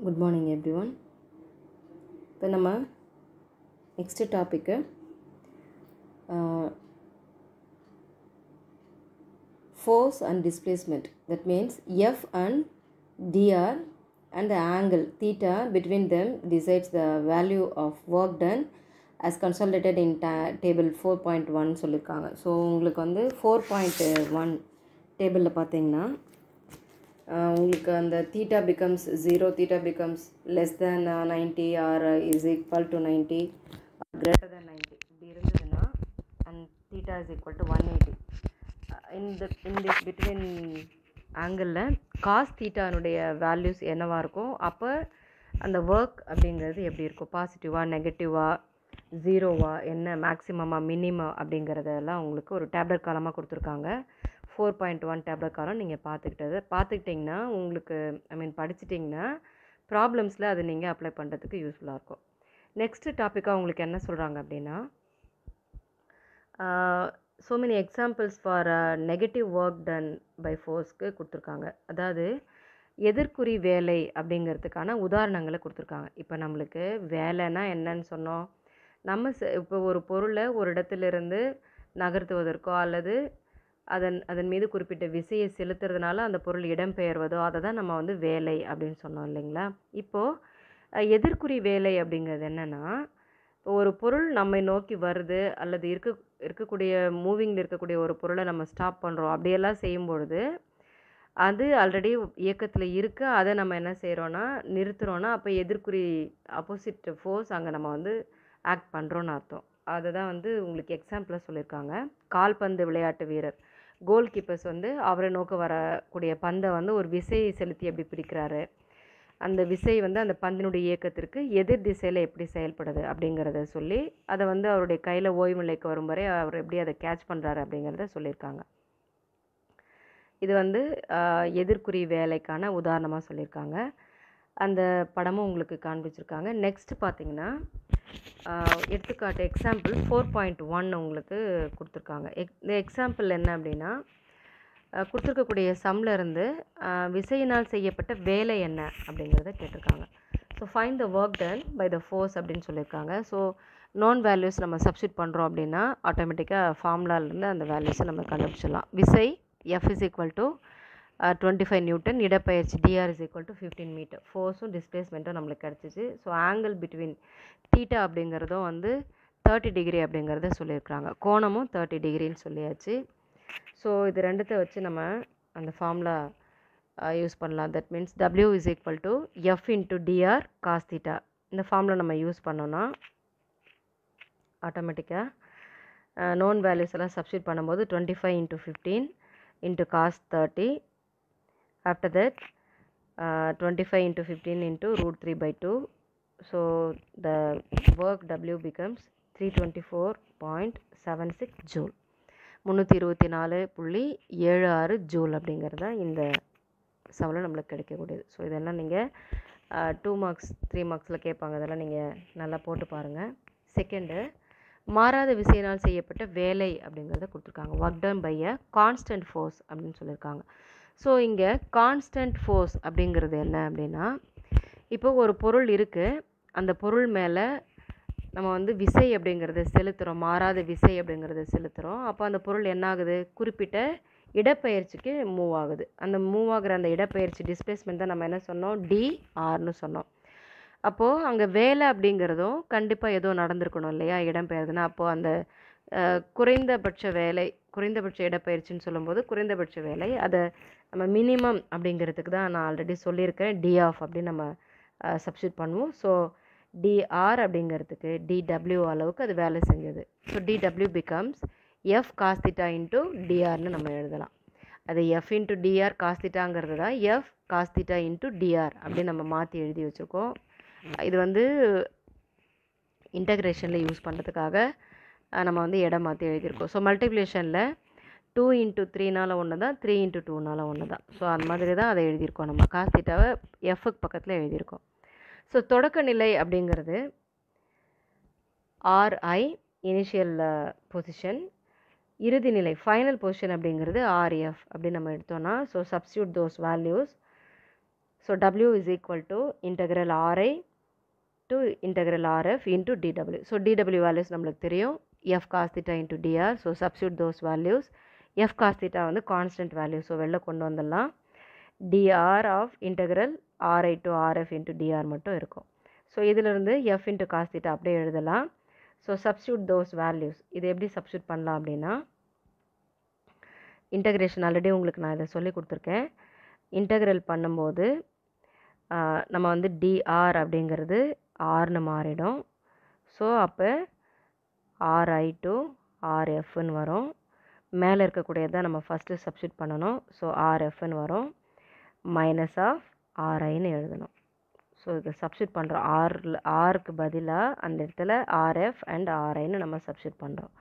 Good morning everyone. இப்போ நம்ம next டாபிக்கு force and displacement. That means F and dr and the angle theta between them decides the value of work done as consolidated in table 4.1 சொல்லியிருக்காங்க. So உங்களுக்கு வந்து 4.1 டேபிளில் பார்த்தீங்கன்னா உங்களுக்கு அந்த theta becomes 0, theta becomes less than 90 or is equal to 90 or greater than 90 இப்படி இருந்ததுன்னா and theta is equal to 180 in this between angle cos theta னுடைய வேல்யூஸ் என்னவா இருக்கும், அப்போ அந்த ஒர்க் அப்படிங்கிறது எப்படி இருக்கும், பாசிட்டிவா நெகட்டிவா ஜீரோவா என்ன மேக்ஸிமமா மினிமா அப்படிங்கிறதெல்லாம் உங்களுக்கு ஒரு டேப்லெட் காலமாக கொடுத்துருக்காங்க. 4.1 டேப்லெட் காலம் நீங்கள் பார்த்துக்கிட்டிங்கன்னா உங்களுக்கு படிச்சிட்டிங்கன்னா ப்ராப்ளம்ஸில் அதை நீங்கள் அப்ளை பண்ணுறதுக்கு யூஸ்ஃபுல்லாக இருக்கும். நெக்ஸ்ட்டு டாப்பிக்காக உங்களுக்கு என்ன சொல்கிறாங்க அப்படின்னா so many examples for negative work done by forceக்கு கொடுத்துருக்காங்க. அதாவது எதிர்குறி வேலை அப்படிங்கிறதுக்கான உதாரணங்களை கொடுத்துருக்காங்க. இப்போ நம்மளுக்கு வேலைன்னா என்னன்னு சொன்னோம், நம்ம இப்போ ஒரு பொருளை ஒரு இடத்துலேருந்து நகர்த்துவதற்கோ அல்லது அதன் மீது குறிப்பிட்ட விசையை செலுத்துறதுனால அந்த பொருள் இடம்பெயர்வதோ அதை தான் நம்ம வந்து வேலை அப்படின்னு சொன்னோம் இல்லைங்களா. இப்போது எதிர்குறி வேலை அப்படிங்கிறது என்னென்னா, ஒரு பொருள் நம்மை நோக்கி வருது அல்லது இருக்கக்கூடிய மூவிங்கில் இருக்கக்கூடிய ஒரு பொருளை நம்ம ஸ்டாப் பண்ணுறோம், அப்படியெல்லாம் செய்யும்பொழுது அது ஆல்ரெடி இயக்கத்தில் இருக்குது, அதை நம்ம என்ன செய்கிறோன்னா நிறுத்துகிறோன்னா அப்போ எதிர்குறி ஆப்போசிட் ஃபோர்ஸ் அங்கே நம்ம வந்து ஆக்ட் பண்ணுறோன்னு அர்த்தம். அதை தான் வந்து உங்களுக்கு எக்ஸாம்பிளாக சொல்லியிருக்காங்க. கால்பந்து விளையாட்டு வீரர் கோல் கீப்பர்ஸ் வந்து அவரை நோக்க வரக்கூடிய பந்தை வந்து ஒரு விசையை செலுத்தி எப்படி பிடிக்கிறாரு, அந்த விசை வந்து அந்த பந்தினுடைய இயக்கத்திற்கு எதிர் திசையில் எப்படி செயல்படுது அப்படிங்கிறத சொல்லி அதை வந்து அவருடைய கையில் ஓய்வு நிலைக்கு வரும் வரை அவர் எப்படி அதை கேட்ச் பண்ணுறாரு அப்படிங்கிறத சொல்லியிருக்காங்க. இது வந்து எதிர்குறி வேலைக்கான உதாரணமாக சொல்லியிருக்காங்க. அந்த படமும் உங்களுக்கு காண்பிச்சிருக்காங்க. நெக்ஸ்ட்டு பார்த்தீங்கன்னா எடுத்துக்காட்டு எக்ஸாம்பிள் 4.1 உங்களுக்கு கொடுத்துருக்காங்க. இந்த எக்ஸாம்பிள் என்ன அப்படின்னா, கொடுத்துருக்கக்கூடிய சம்லேருந்து விசையினால் செய்யப்பட்ட வேலை என்ன அப்படிங்கிறத கேட்டிருக்காங்க. So find the work done by the force அப்படின்னு சொல்லியிருக்காங்க. ஸோ நோன் வேல்யூஸ் நம்ம சப்ஸ்டியூட் பண்ணுறோம் அப்படின்னா ஆட்டோமேட்டிக்காக ஃபார்முலாலேருந்து அந்த வேல்யூஸை நம்ம கண்டுபிடிச்சிடலாம். விசை F is equal to 25 newton, இடப்பெயர்ச்சி dr is equal to 15 metre, ஃபோர்ஸும் டிஸ்பிளேஸ்மெண்ட்டும் நம்மளுக்கு கிடச்சிச்சு. ஸோ ஆங்கிள் பிட்வீன் தீட்டா அப்படிங்கிறதும் வந்து 30 டிகிரி அப்படிங்கிறத சொல்லியிருக்காங்க, கோணமும் 30 டிகிரின்னு சொல்லியாச்சு. ஸோ இது ரெண்டுத்தை வச்சு நம்ம அந்த ஃபார்முலா யூஸ் பண்ணலாம். That means W is equal to F into dr cos theta. இந்த ஃபார்முலா நம்ம யூஸ் பண்ணோன்னா ஆட்டோமேட்டிக்காக நோன் வேல்யூஸ் எல்லாம் சப்ஸ்டியூட் பண்ணும்போது 25 into 15 into cos 30. After that 25 into 15 into root 3 by 2. So the work W becomes 324.76 joule, 324.76 joule அப்படிங்கிறது தான் இந்த சமலம் நம்மளுக்கு கிடைக்கக்கூடியது. ஸோ இதெல்லாம் நீங்கள் 2 மார்க்ஸ் 3 மார்க்ஸில் கேட்பாங்க, அதெல்லாம் நீங்கள் நல்லா போட்டு பாருங்கள். செகண்டு, மாறாத விசையினால் செய்யப்பட்ட வேலை அப்படிங்கிறத கொடுத்துருக்காங்க. Work done by a constant force அப்படின்னு சொல்லியிருக்காங்க. ஸோ இங்கே கான்ஸ்டன்ட் ஃபோர்ஸ் அப்படிங்கிறது என்ன அப்படின்னா, இப்போ ஒரு பொருள் இருக்குது, அந்த பொருள் மேலே நம்ம வந்து விசை அப்படிங்கிறத செலுத்துகிறோம், மாறாத விசை அப்படிங்கிறத செலுத்துகிறோம். அப்போ அந்த பொருள் என்ன ஆகுது, குறிப்பிட்ட இடப்பெயர்ச்சிக்கு மூவ் ஆகுது. அந்த மூவ் ஆகிற அந்த இடப்பெயர்ச்சி டிஸ்பிளேஸ்மெண்ட் தான் நம்ம என்ன சொன்னோம், dr சொன்னோம். அப்போது அங்கே வேலை அப்படிங்கிறதும் கண்டிப்பாக ஏதோ நடந்திருக்கணும் இல்லையா, இடம்பெயர்துன்னா. அப்போது அந்த குறைந்தபட்ச வேலை, குறைந்தபட்ச இடப்பெயர்ச்சின்னு சொல்லும்போது குறைந்தபட்ச வேலை அதை நம்ம மினிமம் அப்படிங்கிறதுக்கு தான் நான் ஆல்ரெடி சொல்லியிருக்கேன், d ஆஃப் அப்படின்னு நம்ம சப்ஸ்டியூட் பண்ணுவோம். ஸோ dr அப்படிங்கிறதுக்கு dw அளவுக்கு அது வேலை செஞ்சது. So dw becomes F cos theta into drன்னு நம்ம எழுதலாம். அது F into dr cos thetaங்கிறது தான் F cos theta into dr அப்படின்னு நம்ம மாற்றி எழுதி வச்சுருக்கோம். இது வந்து இன்டகிரேஷனில் யூஸ் பண்ணுறதுக்காக நம்ம வந்து இடம் மாற்றி எழுதியிருக்கோம். ஸோ மல்டிப்ளிகேஷனில் 2 into 3னால ஒன்று தான், 3 into 2னால ஒன்று தான். ஸோ அந்த மாதிரி தான் அதை எழுதியிருக்கோம், நம்ம காஸ் தீட்டாவை எஃப்க்கு பக்கத்தில் எழுதியிருக்கோம். ஸோ தொடக்க நிலை அப்படிங்கிறது RI இனிஷியல் பொசிஷன், இறுதி நிலை ஃபைனல் பொசிஷன் அப்படிங்கிறது RF அப்படின்னு நம்ம எடுத்தோன்னா, so substitute those values. So W is equal to integral Ri to integral Rf into dW. So dW values நம்மளுக்கு தெரியும், f cos theta into dr. So substitute those values. f cos theta வந்து constant value, so வெளில கொண்டு வந்துடலாம். dr of integral Ri to Rf into dr மட்டும் இருக்கும். So இதிலிருந்து f into cos theta அப்படியே எழுதலாம். So substitute those values. இது எப்படி substitute பண்ணலாம் அப்படின்னா, இன்டகிரேஷன் ஆல்ரெடி உங்களுக்கு நான் இதை சொல்லி கொடுத்துருக்கேன். இன்டகிரல் பண்ணும்போது நம்ம வந்து dr அப்படிங்கிறது rன்னு மாறிடும். ஸோ அப்போ ri to rfன்னு வரும். மேலே இருக்கக்கூடியதான் நம்ம ஃபஸ்ட்டு சப்ஸ்டியூட் பண்ணணும். ஸோ rfன்னு வரும், மைனஸ் ஆஃப் riன்னு எழுதணும். ஸோ இதை சப்ஸ்டியூட் பண்ணுறோம். rக்கு பதிலாக அந்த இடத்துல rf அண்ட் riன்னு நம்ம சப்ஸ்டியூட் பண்ணுறோம்.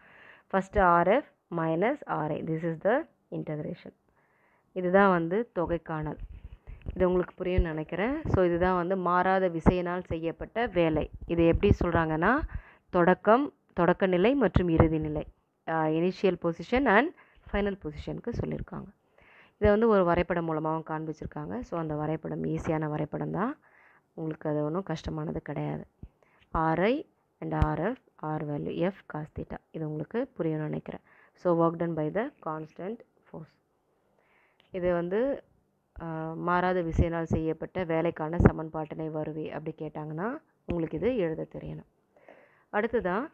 First rf minus ri, this is the integration. இதுதான் வந்து தொகைக்காணல். இது உங்களுக்கு புரியும்னு நினைக்கிறேன். ஸோ இதுதான் வந்து மாறாத விசையினால் செய்யப்பட்ட வேலை. இது எப்படி சொல்கிறாங்கன்னா, தொடக்க நிலை மற்றும் இறுதி நிலை, இனிஷியல் பொசிஷன் அண்ட் ஃபைனல் பொசிஷனுக்கு சொல்லியிருக்காங்க. இதை வந்து ஒரு வரைபடம் மூலமாகவும் காண்பிச்சிருக்காங்க. ஸோ அந்த வரைபடம் ஈஸியான வரைபடம் தான், உங்களுக்கு அது ஒன்றும் கஷ்டமானது கிடையாது. Ri and Rf, R value, F cos theta, இது உங்களுக்கு புரியும்னு நினைக்கிறேன். So work done by the constant force. இது வந்து மாறாத விசையினால் செய்யப்பட்ட வேலைக்கான சமன்பாட்டினை வருவி அப்படி கேட்டாங்கன்னா உங்களுக்கு இது எழுத தெரியணும். அடுத்ததான்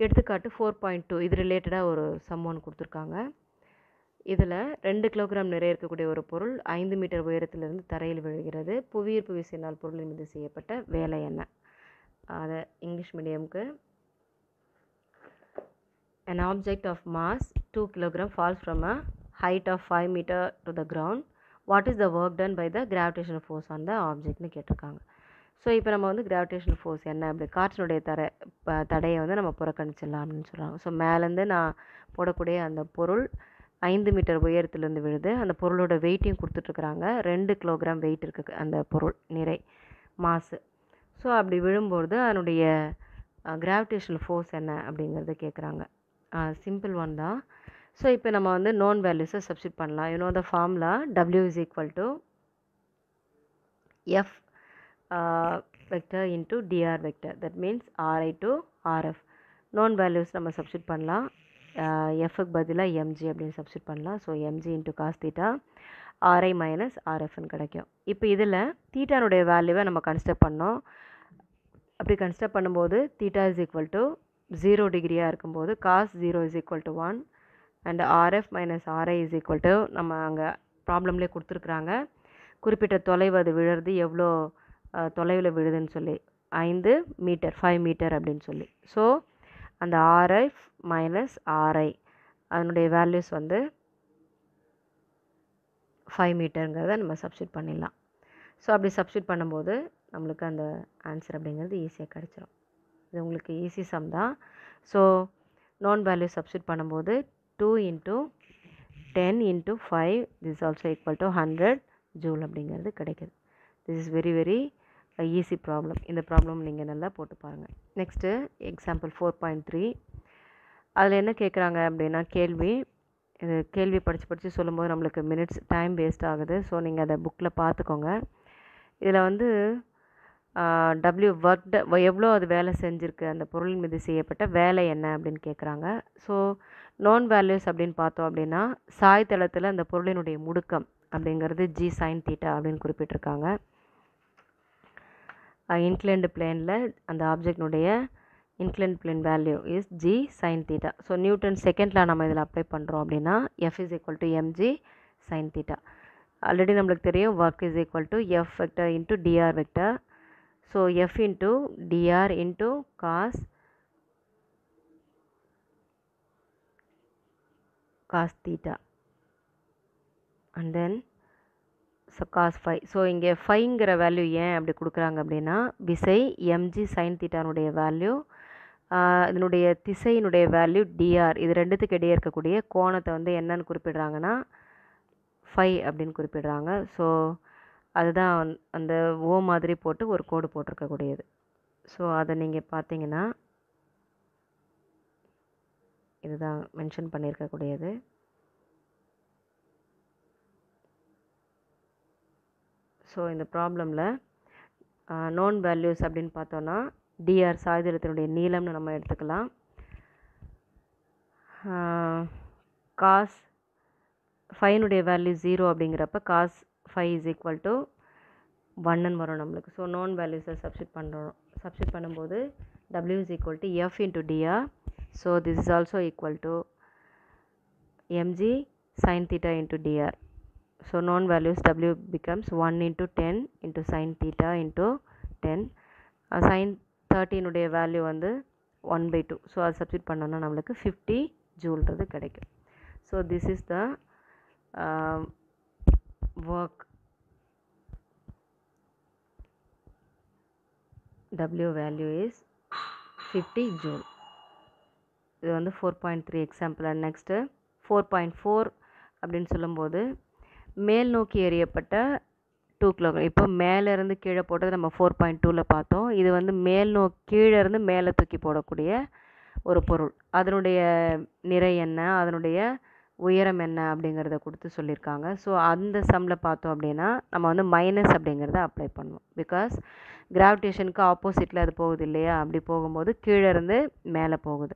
எடுத்துக்காட்டு 4.2. இது ரிலேட்டடாக ஒரு சம்மோன் கொடுத்துருக்காங்க. இதில் 2 கிலோகிராம் நிறைய இருக்கக்கூடிய ஒரு பொருள் 5 மீட்டர் உயரத்திலிருந்து தரையில் விழுகிறது. புவியீர்ப்பு விசையினால் பொருளின் மீது செய்யப்பட்ட வேலை என்ன? அதை English மீடியமுக்கு, an object of mass 2 kg falls from a height of 5 meter to the ground. What is the work done by the gravitational force on the objectனு கேட்டிருக்காங்க. ஸோ இப்போ நம்ம வந்து கிராவிடேஷனல் ஃபோர்ஸ் என்ன, அப்படி காற்றினுடைய தடையை வந்து நம்ம புறக்கணிச்சிடலாம் அப்படின்னு சொல்கிறாங்க. ஸோ மேலேருந்து நான் போடக்கூடிய அந்த பொருள் 5 மீட்டர் உயரத்துலேருந்து விழுது. அந்த பொருளோட வெயிட்டையும் கொடுத்துட்ருக்குறாங்க. 2 கிலோகிராம் வெயிட் இருக்குது அந்த பொருள் நிறை, மாசு. ஸோ அப்படி விழும்பொழுது அதனுடைய கிராவிடேஷனல் ஃபோர்ஸ் என்ன அப்படிங்கிறது கேட்குறாங்க. சிம்பிள் ஒன் தான். ஸோ இப்போ நம்ம வந்து நோன் வேல்யூஸை சப்ஸ்டியூட் பண்ணலாம். You know the formula W is equal to F vector into dr vector, that means Ri to Rf. Known values நம்ம சப்ஸ்டியூட் பண்ணலாம். எஃப்க்கு பதிலாக mg அப்படின்னு சப்ஸ்டியூட் பண்ணலாம். So mg into cos theta Ri minus Rfன்னு கிடைக்கும். இப்போ இதில் தீட்டானுடைய வேல்யூவை நம்ம கன்சிடர் பண்ணோம். அப்படி கன்சிடர் பண்ணும்போது தீட்டா இஸ் ஈக்குவல் டு 0 டிகிரியாக இருக்கும்போது cos 0 is equal to 1 and Rf minus Ri is equal to, நம்ம அங்கே ப்ராப்ளம்லேயே கொடுத்துருக்குறாங்க, குறிப்பிட்ட தொலைவு அது விழுறது எவ்வளோ தொலைவில் விழுதுன்னு சொல்லி 5 மீட்டர், 5 மீட்டர் அப்படின்னு சொல்லி. ஸோ அந்த Rf மைனஸ் Ri அதனுடைய வேல்யூஸ் வந்து 5 மீட்டருங்கிறத நம்ம சப்ஸ்டியூட் பண்ணிடலாம். ஸோ அப்படி சப்ஸ்டியூட் பண்ணும்போது நம்மளுக்கு அந்த ஆன்சர் அப்படிங்கிறது ஈஸியாக கிடச்சிரும். இது உங்களுக்கு ஈஸி சம் தான். ஸோ நோன் வேல்யூ சப்ஸ்டியூட் பண்ணும்போது 2 into 10 into 5 this is also equal to 100 joule அப்படிங்கிறது கிடைக்குது. This is very very easy problem. இந்த ப்ராப்ளம் நீங்கள் நல்லா போட்டு பாருங்கள். Next example 4.3. அதில் என்ன கேட்குறாங்க அப்படின்னா, இது கேள்வி படித்து சொல்லும்போது நம்மளுக்கு மினிட்ஸ் டைம் வேஸ்ட் ஆகுது. ஸோ நீங்கள் அதை புக்கில் பார்த்துக்கோங்க. இதில் வந்து W ஒர்க்டு எவ்வளோ அது வேலை செஞ்சுருக்கு, அந்த பொருள் மீது செய்யப்பட்ட வேலை என்ன அப்படின்னு கேட்குறாங்க. ஸோ நோன் வேல்யூஸ் அப்படின்னு பார்த்தோம் அப்படின்னா, சாய்தளத்தில் அந்த பொருளினுடைய முடுக்கம் அப்படிங்கிறது G sin theta அப்படின்னு குறிப்பிட்டிருக்காங்க. இன்க்ளைன்டு பிளேனில் அந்த ஆப்ஜெக்டினுடைய inclined plane value is G sin theta. So Newton second law நம்ம இதில் அப்ளை பண்ணுறோம் அப்படின்னா F is equal to mg sin theta. Already நம்மளுக்கு தெரியும் work is equal to F vector into dr vector. So F into dr into cos theta and then cos phi. So இங்கே ஃபைங்கிற value ஏன் அப்படி கொடுக்குறாங்க அப்படின்னா, விசை mg sin தீட்டானுடைய வேல்யூ, இதனுடைய திசையினுடைய value dr, இது ரெண்டுத்துக்கு இடையே இருக்கக்கூடிய கோணத்தை வந்து என்னன்னு குறிப்பிடுறாங்கன்னா ஃபை அப்படின்னு குறிப்பிடுறாங்க. ஸோ அதுதான் அந்த ஓ மாதிரி போட்டு ஒரு கோடு போட்டிருக்கக்கூடியது. ஸோ அதை நீங்கள் பார்த்தீங்கன்னா இதுதான் மென்ஷன் பண்ணியிருக்கக்கூடியது. ஸோ இந்த ப்ராப்ளமில் நோன் வேல்யூஸ் அப்படின்னு பார்த்தோன்னா டிஆர் சாய்தளத்தினுடைய நீளம்னு நம்ம எடுத்துக்கலாம். காஸ் ஃபைனுடைய வேல்யூ 0 அப்படிங்கிறப்ப காஸ் 5 இஸ் ஈக்குவல் டு 1ன்னு வரும் நம்மளுக்கு. ஸோ நோன் வேல்யூஸை சப்ஸ்டிட் பண்ணும்போது W is equal to F into dr. So this is also equal to mg sin theta into dr. So known values W becomes 1 into 10 into sin theta into 10. Sin 13 உடைய value வந்து 1/2. So அது substitute பண்ணோன்னா நம்மளுக்கு 50 ஜூல்ன்றது கிடைக்கும். So this is the work. W value is 50 joule. இது வந்து 4.3 example. And next 4.4 அப்படின்னு சொல்லும்போது மேல் நோக்கி எறியப்பட்ட 2 கிலோகிராம். இப்போ மேலேருந்து கீழே போட்டது நம்ம 4.2ல் பார்த்தோம். இது வந்து கீழே இருந்து மேலே தூக்கி போடக்கூடிய ஒரு பொருள். அதனுடைய நிறை என்ன, அதனுடைய உயரம் என்ன அப்படிங்கிறத கொடுத்து சொல்லியிருக்காங்க. ஸோ அந்த சம்மில் பார்த்தோம் அப்படின்னா நம்ம வந்து மைனஸ் அப்படிங்கிறத அப்ளை பண்ணுவோம். பிகாஸ் கிராவிடேஷனுக்கு ஆப்போசிட்டில் அது போகுது இல்லையா? அப்படி போகும்போது கீழே இருந்து மேலே போகுது.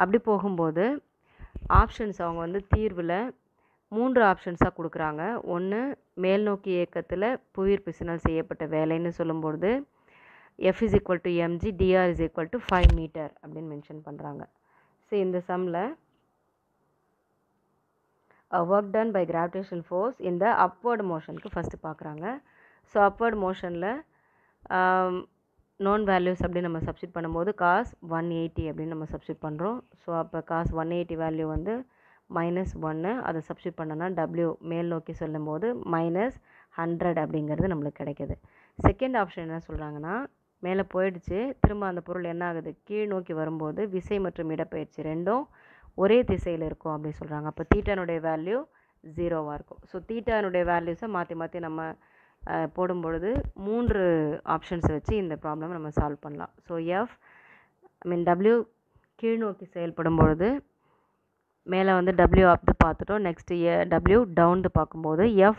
அப்படி போகும்போது ஆப்ஷன்ஸ் அவங்க வந்து தீர்வில் 3 ஆப்ஷன்ஸாக கொடுக்குறாங்க. ஒன்று மேல் நோக்கி இயக்கத்தில் புவியீர்ப்பு விசையினால் செய்யப்பட்ட வேலைன்னு சொல்லும்போது F is equal to mg, dr is equal to 5 metre அப்படின்னு மென்ஷன் பண்ணுறாங்க. ஸோ இந்த சம்மில் work done by gravitational force இந்த அப்வர்டு மோஷனுக்கு ஃபஸ்ட்டு பார்க்குறாங்க. ஸோ அப்வர்டு மோஷனில் நோன் வேல்யூஸ் அப்படின்னு நம்ம சப்ஸ்டிட் பண்ணும்போது காஸ் 180 அப்படின்னு நம்ம சப்ஸ்டிட் பண்ணுறோம். ஸோ அப்போ காஸ் 180 வேல்யூ வந்து -1. அதை சப்ஸ்டிட் பண்ணோன்னா W மேல் நோக்கி சொல்லும்போது -100 அப்படிங்கிறது நம்மளுக்கு கிடைக்கிது. செகண்ட் ஆப்ஷன் என்ன சொல்கிறாங்கன்னா, மேலே போயிடுச்சு, திரும்ப அந்த பொருள் என்ன ஆகுது, கீழ் நோக்கி வரும்போது விசை மற்றும் இடப்பெயர்ச்சி ரெண்டும் ஒரே திசையில் இருக்கும் அப்படின்னு சொல்கிறாங்க. அப்போ தீட்டானுடைய வேல்யூ 0வாக இருக்கும். ஸோ தீட்டானுடைய வேல்யூஸை மாற்றி மாற்றி நம்ம போடும்பொழுது 3 ஆப்ஷன்ஸ் வச்சு இந்த ப்ராப்ளம் நம்ம சால்வ் பண்ணலாம். ஸோ W கீழ் நோக்கி செயல்படும் பொழுது மேலே வந்து W அப்து பார்த்துட்டோம். நெக்ஸ்ட்டு W டவுன்து பார்க்கும்போது F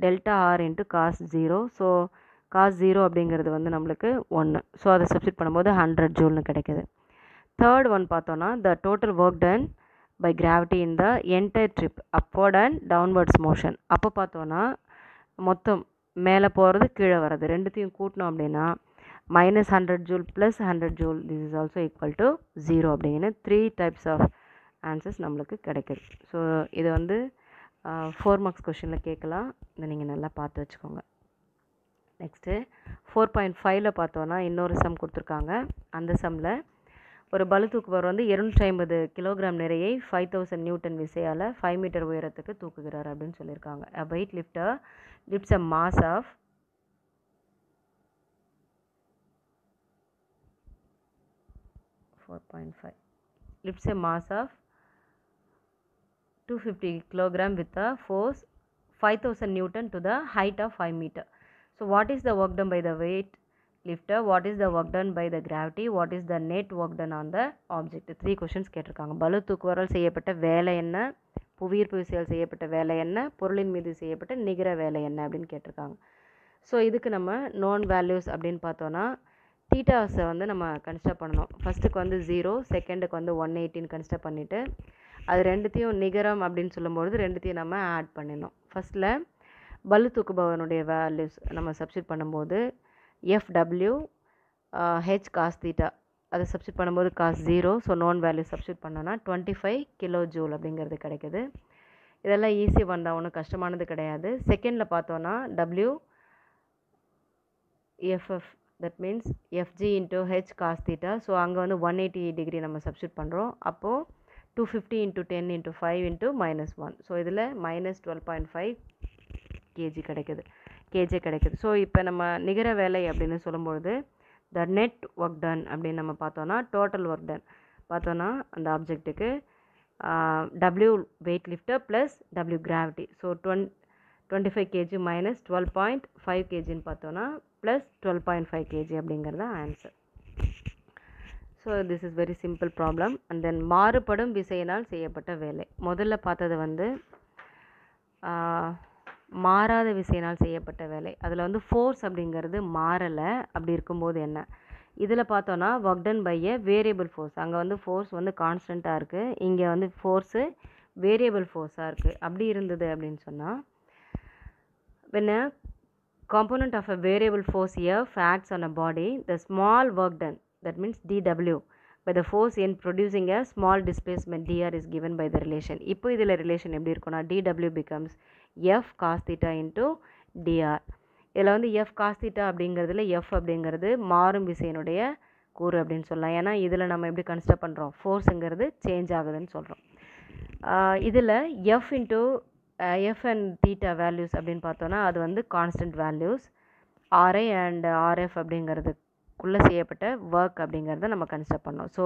delta R into cos 0. So cos 0 அப்படிங்கிறது வந்து நம்மளுக்கு 1. ஸோ அதை சப்ஸ்டிட் பண்ணும்போது 100 ஜூல்னு கிடைக்கிது. தேர்ட் ஒன் பார்த்தோன்னா the total work done by gravity in the entire trip upward and downwards motion. அப்போ பார்த்தோன்னா மொத்தம் மேலே போகிறது கீழே வர்றது ரெண்டுத்தையும் கூட்டினோம் அப்படின்னா -100 joule plus 100 joule this is also equal to 0 அப்படிங்கிற 3 டைப்ஸ் ஆஃப் ஆன்சர்ஸ் நம்மளுக்கு கிடைக்குது. ஸோ இது வந்து 4 மார்க்ஸ் கொஷினில் கேட்கலாம். இதை நீங்கள் நல்லா பார்த்து வச்சுக்கோங்க. நெக்ஸ்ட்டு 4.5ல் பார்த்தோன்னா இன்னொரு சம் கொடுத்துருக்காங்க. அந்த சம்மில் ஒரு பளு தூக்குபவர் வந்து 250 கிலோகிராம் நிறையை 5000 நியூட்டன் விசையால் 5 மீட்டர் உயரத்துக்கு தூக்குகிறார் அப்படின்னு சொல்லியிருக்காங்க. A weight lifter lifts a mass of 4.5 lifts a mass of 250 kilogram with a force 5000 Newton to the height of 5 meter. So what is the work done by the weight lifter? What is the work done by the gravity? What is the net work done on the object? 3 questions கேட்டிருக்காங்க. பளு தூக்குவரால் செய்யப்பட்ட வேலை என்ன, புவியீர்ப்பு விசையால் செய்யப்பட்ட வேலை என்ன, பொருளின் மீது செய்யப்பட்ட நிகர வேலை என்ன அப்படின்னு கேட்டிருக்காங்க. ஸோ இதுக்கு நம்ம நோன் வேல்யூஸ் அப்படின்னு பார்த்தோன்னா தீட்டாஸை வந்து நம்ம கன்சிடர் பண்ணணும். ஃபஸ்ட்டுக்கு வந்து 0, செகண்டுக்கு வந்து 180 கன்சிடர் பண்ணிவிட்டு அது ரெண்டுத்தையும் நிகரம் அப்படின்னு சொல்லும்பொழுது ரெண்டுத்தையும் நம்ம ஆட் பண்ணிடணும். ஃபஸ்ட்டில் பளு தூக்குபவனுடைய வேல்யூஸ் நம்ம சப்ஸ்டிட் பண்ணும்போது FW H காஸ் தீட்டா அதை சப்ஸ்டிட் பண்ணும்போது cos 0. So known value substitute பண்ணோன்னா 25 கிலோ ஜூல் அப்படிங்கிறது கிடைக்கிது. இதெல்லாம் ஈஸி வந்தால் ஒன்றும் கஷ்டமானது கிடையாது. செகண்டில் பார்த்தோன்னா WFF that means FG into H cos theta. So அங்கே வந்து 180 டிகிரி நம்ம சப்ஸ்டிட் பண்ணுறோம். அப்போது 250 into 10 into 5 into -1. ஸோ இதில் -12.5 kg கிடைக்குது. ஸோ இப்போ நம்ம நிகர வேலை அப்படின்னு சொல்லும்பொழுது த நெட் ஒர்க் டன் அப்படின்னு நம்ம பார்த்தோன்னா டோட்டல் ஒர்க் டன் பார்த்தோன்னா அந்த ஆப்ஜெக்ட்டுக்கு W weight lifter plus W gravity. So 25 kg minus 12.5 kgன்னு பார்த்தோன்னா ப்ளஸ் 12.5 kg அப்படிங்கிறது answer. So this is very simple problem. And then மாறுபடும் விசையினால் செய்யப்பட்ட வேலை. முதல்ல பார்த்தது வந்து மாறாத விசையினால் செய்யப்பட்ட வேலை. அதில் வந்து ஃபோர்ஸ் அப்படிங்கிறது மாறலை. அப்படி இருக்கும்போது என்ன? இதில் பார்த்தோன்னா work done by a variable force. அங்கே வந்து ஃபோர்ஸ் வந்து கான்ஸ்டண்ட்டாக இருக்குது, இங்கே வந்து ஃபோர்ஸு வேரியபிள் ஃபோர்ஸாக இருக்குது. அப்படி இருந்தது அப்படின்னு சொன்னால், when a component of a variable force F acts on a body, the small work done, that means dW, by the force in producing a small displacement dr is given by the relation. இப்போ இதில் relation எப்படி இருக்குன்னா dW becomes F cos theta into dr. இதில் வந்து F cos theta அப்படிங்கிறதுல F அப்படிங்கிறது மாறும் விசையினுடைய கூறு அப்படின்னு சொல்லலாம். ஏன்னா இதில் நம்ம எப்படி கன்சிடர் பண்ணுறோம், ஃபோர்ஸுங்கிறது சேஞ்ச் ஆகுதுன்னு சொல்கிறோம். இதில் F into F and theta values அப்படின்னு பார்த்தோன்னா அது வந்து constant values. RI and RF அப்படிங்கிறதுக்குள்ளே செய்யப்பட்ட ஒர்க் அப்படிங்கிறத நம்ம கன்சிடர் பண்ணோம். So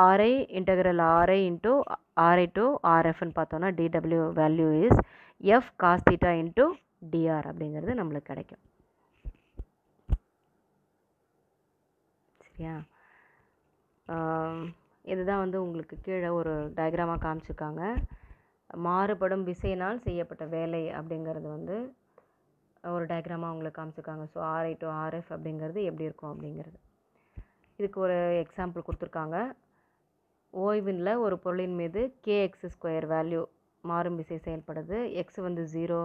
RI integral RI into RI to ஆர்எஃப்னு பார்த்தோன்னா DW value is F cos theta into DR அப்படிங்கிறது நம்மளுக்கு கிடைக்கும். சரியா? இதுதான் வந்து உங்களுக்கு கீழே ஒரு டயக்ராமாக காமிச்சிருக்காங்க. மாறுபடும் விசையினால் செய்யப்பட்ட வேலை அப்படிங்கிறது வந்து ஒரு டயக்ராமாக அவங்களுக்கு காமிச்சிருக்காங்க. ஸோ ஆர்ஐ டு ஆர்எஃப் அப்படிங்கிறது எப்படி இருக்கும் அப்படிங்கிறது. இதுக்கு ஒரு எக்ஸாம்பிள் கொடுத்துருக்காங்க. ஓய்வினில் ஒரு பொருளின் மீது kx² வேல்யூ மாறும் விசை செயல்படுது. எக்ஸ் வந்து 0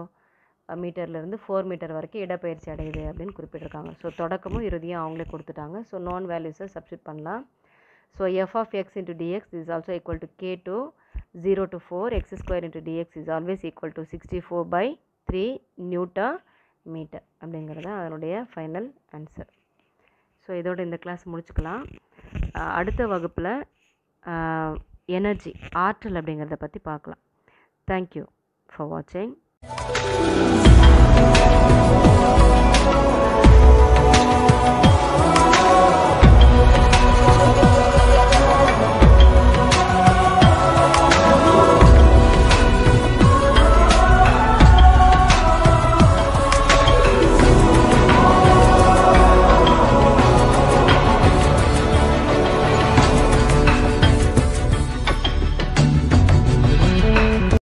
மீட்டர்லேருந்து 4 மீட்டர் வரைக்கும் இடப்பெயர்ச்சி அடையுது அப்படின்னு குறிப்பிட்டிருக்காங்க. ஸோ தொடக்கமும் இறுதியும் அவங்களே கொடுத்துட்டாங்க. ஸோ நோன் வேல்யூஸை சப்ஸ்டிட் பண்ணலாம். So f of x into dx is also equal to k to 0 to 4 x² into dx is always equal to 64/3 Newton meter அப்படிங்கிறது அதனுடைய ஃபைனல் ஆன்சர். ஸோ இதோட இந்த கிளாஸ் முடிச்சுக்கலாம். அடுத்த வகுப்பில் எனர்ஜி, ஆற்றல் அப்படிங்கிறத பற்றி பார்க்கலாம். தேங்க்யூ ஃபார் வாட்சிங்.